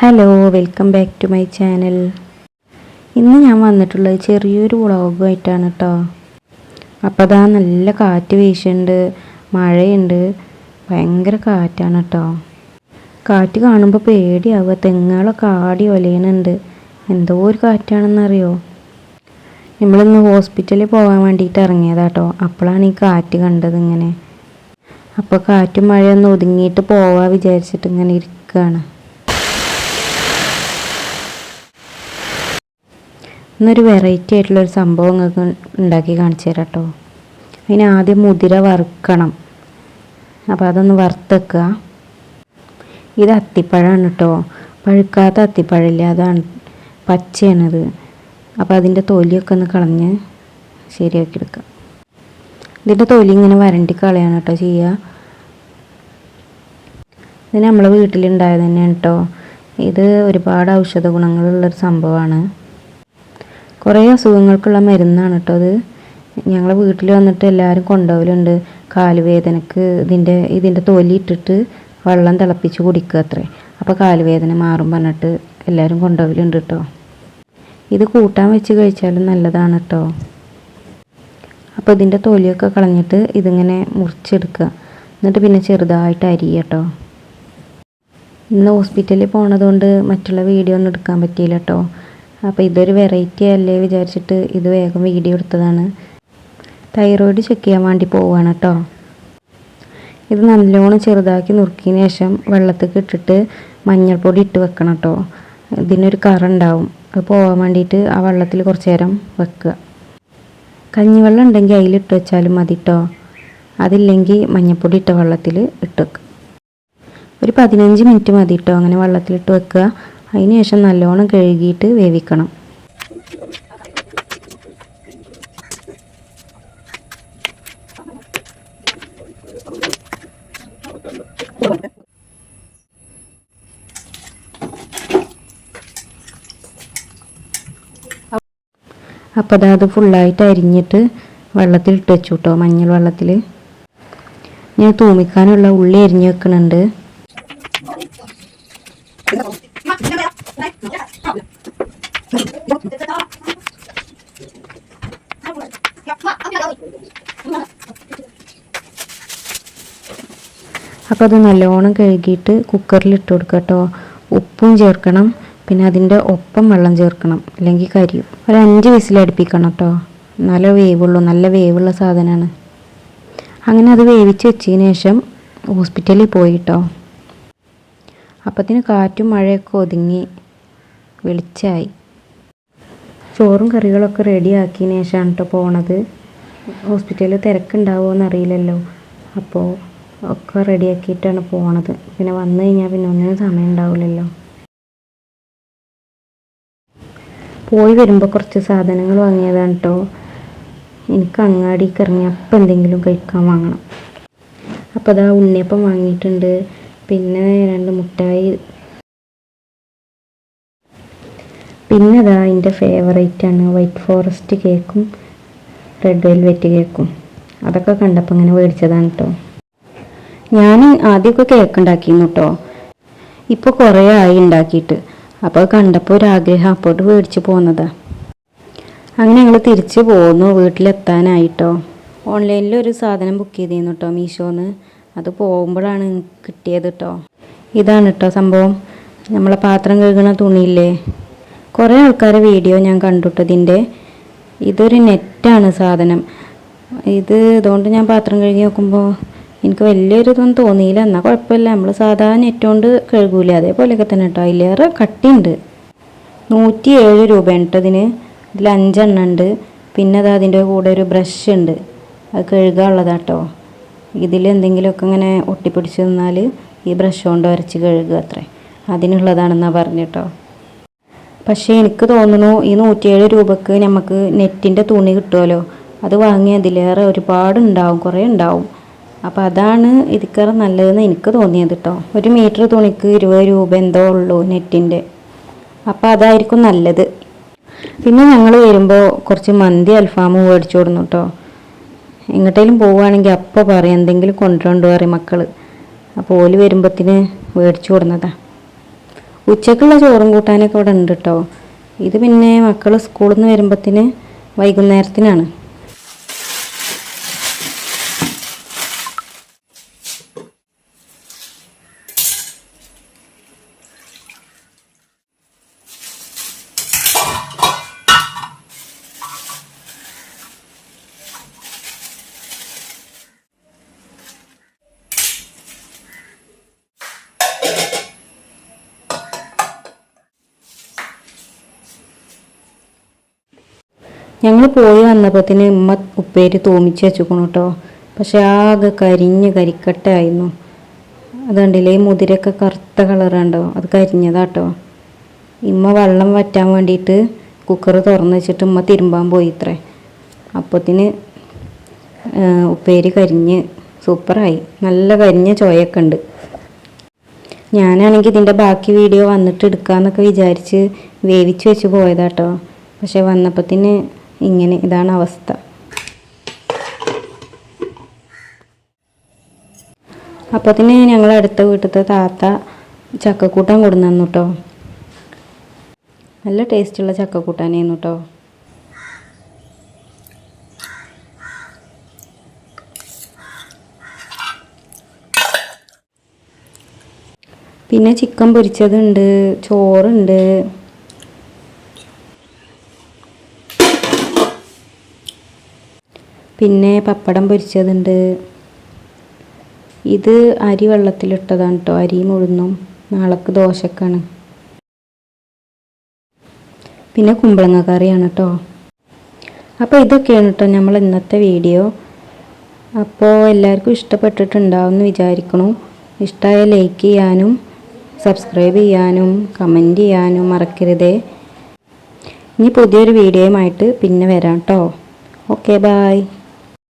Hello, welcome back to my channel. ഇന്ന് ഞാൻ വന്നിട്ടുള്ളത് ചെറിയൊരു വ്ളോഗുമായിട്ടാണ് കേട്ടോ. അപ്പോൾ അതാ നല്ല കാറ്റ് വീശുന്നുണ്ട്, മഴയുണ്ട്, ഭയങ്കര കാറ്റാണ് കേട്ടോ. കാറ്റ് കാണുമ്പോൾ പേടിയാവുക, തെങ്ങുകളൊക്കെ ആടി ഒലയുന്നുണ്ട്. എന്തോ ഒരു കാറ്റാണെന്നറിയോ. നമ്മളിന്ന് ഹോസ്പിറ്റലിൽ പോകാൻ വേണ്ടിയിട്ട് ഇറങ്ങിയതാട്ടോ. അപ്പോഴാണ് ഈ കാറ്റ് കണ്ടത് ഇങ്ങനെ. അപ്പോൾ കാറ്റും മഴയൊന്ന് ഒതുങ്ങിയിട്ട് പോവാ വിചാരിച്ചിട്ട് ഇങ്ങനെ ഇരിക്കുകയാണ്. ഇന്നൊരു വെറൈറ്റി ആയിട്ടുള്ളൊരു സംഭവം നിങ്ങൾക്ക് ഉണ്ടാക്കി കാണിച്ചു തരാം കേട്ടോ. അതിന് ആദ്യം മുതിര വറുക്കണം. അപ്പോൾ അതൊന്ന് വറുത്തെക്കുക. ഇത് അത്തിപ്പഴമാണ് കേട്ടോ, പഴുക്കാത്ത അത്തിപ്പഴമില്ല, അതാണ് പച്ചയാണത്. അപ്പോൾ അതിൻ്റെ തൊലിയൊക്കെ ഒന്ന് കളഞ്ഞ് ശരിയാക്കി എടുക്കുക. ഇതിൻ്റെ തൊലി ഇങ്ങനെ വരണ്ടി കളയാണ് കേട്ടോ ചെയ്യുക. ഇത് നമ്മളെ വീട്ടിലുണ്ടായത് തന്നെയാണ് കേട്ടോ. ഇത് ഒരുപാട് ഔഷധ ഗുണങ്ങളുള്ളൊരു സംഭവമാണ്. കുറേ അസുഖങ്ങൾക്കുള്ള മരുന്നാണ് കേട്ടോ അത്. ഞങ്ങളെ വീട്ടിൽ വന്നിട്ട് എല്ലാവരും കൊണ്ടുപോകലുണ്ട്. കാലുവേദനക്ക് ഇതിൻ്റെ തൊലി ഇട്ടിട്ട് വെള്ളം തിളപ്പിച്ച് കുടിക്കുക അത്രേ. അപ്പോൾ കാലുവേദന മാറും പറഞ്ഞിട്ട് എല്ലാവരും കൊണ്ടുപോകലുണ്ട് കേട്ടോ. ഇത് കൂട്ടാൻ വെച്ച് കഴിച്ചാലും നല്ലതാണ് കേട്ടോ. അപ്പോൾ ഇതിൻ്റെ തൊലിയൊക്കെ കളഞ്ഞിട്ട് ഇതിങ്ങനെ മുറിച്ചെടുക്കുക. എന്നിട്ട് പിന്നെ ചെറുതായിട്ട് അരിയുക കേട്ടോ. ഇന്ന് ഹോസ്പിറ്റലിൽ പോണതുകൊണ്ട് മറ്റുള്ള വീഡിയോ ഒന്നും എടുക്കാൻ പറ്റിയില്ല കേട്ടോ. അപ്പോൾ ഇതൊരു വെറൈറ്റി അല്ലേ വിചാരിച്ചിട്ട് ഇത് വേഗം വീഡിയോ എടുത്തതാണ്. തൈറോയ്ഡ് ചെക്ക് ചെയ്യാൻ വേണ്ടി പോവുകയാണ് കേട്ടോ. ഇത് നല്ലോണം ചെറുതാക്കി നുറുക്കിയതിന് ശേഷം വെള്ളത്തിൽ ഇട്ടിട്ട് മഞ്ഞൾപ്പൊടി ഇട്ട് വെക്കണം കേട്ടോ. ഇതിനൊരു കറ ഉണ്ടാവും, അത് പോകാൻ വേണ്ടിയിട്ട് ആ വെള്ളത്തിൽ കുറച്ച് നേരം വെക്കുക. കഞ്ഞിവെള്ളം ഉണ്ടെങ്കിൽ അതിലിട്ട് വെച്ചാലും മതി കേട്ടോ. അതില്ലെങ്കിൽ മഞ്ഞൾപ്പൊടി ഇട്ട വെള്ളത്തിൽ ഇട്ട് വെക്കുക. ഒരു 15 മിനിറ്റ് മതി കേട്ടോ അങ്ങനെ വെള്ളത്തിലിട്ട് വെക്കുക. അതിന് ശേഷം നല്ലോണം കഴുകിയിട്ട് വേവിക്കണം. അപ്പോൾ അത് ഫുള്ളായിട്ട് അരിഞ്ഞിട്ട് വെള്ളത്തിലിട്ട് വെച്ചു കേട്ടോ, മഞ്ഞൾ വെള്ളത്തിൽ. ഞാൻ തൂമിക്കാനുള്ള ഉള്ളി അരിഞ്ഞ് വെക്കുന്നുണ്ട്. അപ്പോൾ അത് നല്ലോണം കഴുകിയിട്ട് കുക്കറിൽ ഇട്ട് കൊടുക്കുക കേട്ടോ. ഉപ്പും ചേർക്കണം, പിന്നെ അതിൻ്റെ ഒപ്പം വെള്ളം ചേർക്കണം, അല്ലെങ്കിൽ കരിയും. ഒരു 5 വിസിലടുപ്പിക്കണം കേട്ടോ, നല്ല വേവുള്ളൂ. നല്ല വേവുള്ള സാധനമാണ്. അങ്ങനെ അത് വേവിച്ച് വെച്ചതിന് ശേഷം ഹോസ്പിറ്റലിൽ പോയി കേട്ടോ. അപ്പത്തിന് കാറ്റും മഴയൊക്കെ ഒതുങ്ങി വെളിച്ചമായി. ചോറും കറികളൊക്കെ റെഡി ആക്കിയതിന് ശേഷമാണ് കേട്ടോ പോണത്. ഹോസ്പിറ്റലിൽ തിരക്കുണ്ടാവുമോ എന്നറിയില്ലല്ലോ. അപ്പോൾ ഒക്കെ റെഡിയാക്കിയിട്ടാണ് പോണത്. പിന്നെ വന്നു കഴിഞ്ഞാൽ പിന്നെ ഒന്നിനും സമയം ഉണ്ടാവില്ലല്ലോ. പോയി വരുമ്പോൾ കുറച്ച് സാധനങ്ങൾ വാങ്ങിയതാണ് കേട്ടോ. എനിക്ക് അങ്ങാടിക്ക് ഇറങ്ങി അപ്പം എന്തെങ്കിലും കഴിക്കാൻ വാങ്ങണം. അപ്പോൾ അതാ ഉണ്ണിയപ്പം വാങ്ങിയിട്ടുണ്ട്, പിന്നെ 2 മുട്ടായി, പിന്നെ അതാ എൻ്റെ ഫേവറേറ്റാണ് വൈറ്റ് ഫോറസ്റ്റ് കേക്കും റെഡ് വെൽവെറ്റ് കേക്കും. അതൊക്കെ കണ്ടപ്പോൾ ഇങ്ങനെ മേടിച്ചതാണ് കേട്ടോ. ഞാൻ ആദ്യമൊക്കെ കേക്ക് ഉണ്ടാക്കിയിരുന്നു കേട്ടോ. ഇപ്പോൾ കുറേ ആയി ഉണ്ടാക്കിയിട്ട്. അപ്പോൾ കണ്ടപ്പോൾ ഒരാഗ്രഹം, അപ്പോട്ട് മേടിച്ച് പോകുന്നതാണ്. അങ്ങനെ ഞങ്ങൾ തിരിച്ച് പോന്നു, വീട്ടിലെത്താനായിട്ടോ. ഓൺലൈനിൽ ഒരു സാധനം ബുക്ക് ചെയ്തിരുന്നു കേട്ടോ, മീഷോന്ന്. അത് പോകുമ്പോഴാണ് കിട്ടിയത് കേട്ടോ. ഇതാണ് കേട്ടോ സംഭവം, നമ്മളെ പാത്രം കഴുകണ തുണിയില്ലേ. കുറേ ആൾക്കാരെ വീഡിയോ ഞാൻ കണ്ടുട്ടോ ഇതിൻ്റെ. ഇതൊരു നെറ്റാണ് സാധനം. ഇതുകൊണ്ട് ഞാൻ പാത്രം കഴുകി നോക്കുമ്പോൾ എനിക്ക് വലിയൊരു ഇതൊന്നും തോന്നിയില്ല. എന്നാൽ കുഴപ്പമില്ല, നമ്മൾ സാധാരണ നെറ്റ് കൊണ്ട് കഴുകൂലേ അതേപോലെയൊക്കെ തന്നെ കേട്ടോ. അതിലേറെ കട്ടിയുണ്ട്. 107 രൂപയാണ് കേട്ടോ ഇതിന്. ഇതിൽ 5 എണ്ണം ഉണ്ട്. പിന്നെ അത് അതിൻ്റെ കൂടെ ഒരു ബ്രഷ് ഉണ്ട്, അത് കഴുകാനുള്ളതാട്ടോ. ഇതിൽ എന്തെങ്കിലുമൊക്കെ ഇങ്ങനെ ഒട്ടിപ്പിടിച്ച് നിന്നാൽ ഈ ബ്രഷ് കൊണ്ട് ഉരച്ച് കഴുകുക അത്രേ. അതിനുള്ളതാണെന്നാണ് പറഞ്ഞിട്ടോ. പക്ഷേ എനിക്ക് തോന്നുന്നു ഈ 107 രൂപക്ക് നമുക്ക് നെറ്റിൻ്റെ തുണി കിട്ടുമല്ലോ, അത് വാങ്ങി അതിലേറെ ഒരുപാടുണ്ടാവും, കുറേ ഉണ്ടാവും. അപ്പോൾ അതാണ് ഇതിക്കേറെ നല്ലതെന്ന് എനിക്ക് തോന്നിയത് കേട്ടോ. 1 മീറ്റർ തുണിക്ക് 20 രൂപ എന്തോ ഉള്ളൂ നെറ്റിൻ്റെ. അപ്പോൾ അതായിരിക്കും നല്ലത്. പിന്നെ ഞങ്ങൾ വരുമ്പോൾ കുറച്ച് മന്തി അൽഫാമും മേടിച്ചു കൊടുന്നു കേട്ടോ. എങ്ങോട്ടേലും പോവുകയാണെങ്കിൽ അപ്പോൾ പറയും എന്തെങ്കിലും കൊണ്ടുവരേണ്ടി പറയും മക്കൾ. അപ്പോൾ ഓല് വരുമ്പോഴത്തേന് മേടിച്ചു കൊടുന്നതാണ്. ഉച്ചക്കുള്ള ചോറും കൂട്ടാനൊക്കെ ഇവിടെ ഉണ്ട് കേട്ടോ. ഇത് പിന്നെ മക്കൾ സ്കൂളിൽ നിന്ന് വരുമ്പോഴത്തേന് വൈകുന്നേരത്തിനാണ്. ഞങ്ങൾ പോയി വന്നപ്പോഴത്തേന് ഉമ്മ ഉപ്പേരി തൂമിച്ച് വെച്ചിരിക്കണം കേട്ടോ. പക്ഷെ ആകെ കരിക്കട്ടായിരുന്നു. അതുകൊണ്ടില്ലേ ഈ മുതിരയൊക്കെ കറുത്ത കളറുണ്ടോ, അത് കരിഞ്ഞതാട്ടോ. ഇമ്മ വെള്ളം വറ്റാൻ വേണ്ടിയിട്ട് കുക്കർ തുറന്ന് വെച്ചിട്ട് ഉമ്മ തിരുമ്പാൻ പോയി ഇത്രേ. അപ്പോഴത്തേന് ഉപ്പേരി കരിഞ്ഞ് സൂപ്പറായി, നല്ല കരിഞ്ഞ ചോയൊക്കെ ഉണ്ട്. ഞാനാണെങ്കിൽ ഇതിൻ്റെ ബാക്കി വീഡിയോ വന്നിട്ട് എടുക്കാമെന്നൊക്കെ വിചാരിച്ച് വേവിച്ച് വെച്ച് പോയതാട്ടോ. പക്ഷെ വന്നപ്പോഴത്തേന് ഇതാണ് അവസ്ഥ. അപ്പോഴത്തേന് ഞങ്ങൾ അടുത്ത വീട്ടിലത്തെ താത്ത ചക്കക്കൂട്ടാൻ കൊടുന്നു തന്നു കേട്ടോ. നല്ല ടേസ്റ്റുള്ള ചക്കക്കൂട്ടാനായിരുന്നു കേട്ടോ. പിന്നെ ചിക്കൻ പൊരിച്ചതുണ്ട്, ചോറുണ്ട്, പിന്നെ പപ്പടം പൊരിച്ചതുണ്ട്. ഇത് അരി വെള്ളത്തിലിട്ടതാണ് കേട്ടോ, അരിയും ഉഴുന്നും നാളേക്ക് ദോശക്കാണ്. പിന്നെ കുമ്പളങ്ങ കറിയാണ് കേട്ടോ. അപ്പോൾ ഇതൊക്കെയാണ് കേട്ടോ നമ്മൾ ഇന്നത്തെ വീഡിയോ. അപ്പോൾ എല്ലാവർക്കും ഇഷ്ടപ്പെട്ടിട്ടുണ്ടാവും എന്ന് വിചാരിക്കണം. ഇഷ്ടമായ ലൈക്ക് ചെയ്യാനും സബ്സ്ക്രൈബ് ചെയ്യാനും കമൻറ്റ് ചെയ്യാനും മറക്കരുതേ. ഇനി പുതിയൊരു വീഡിയോയുമായിട്ട് പിന്നെ വരാം കേട്ടോ. Okay, bye.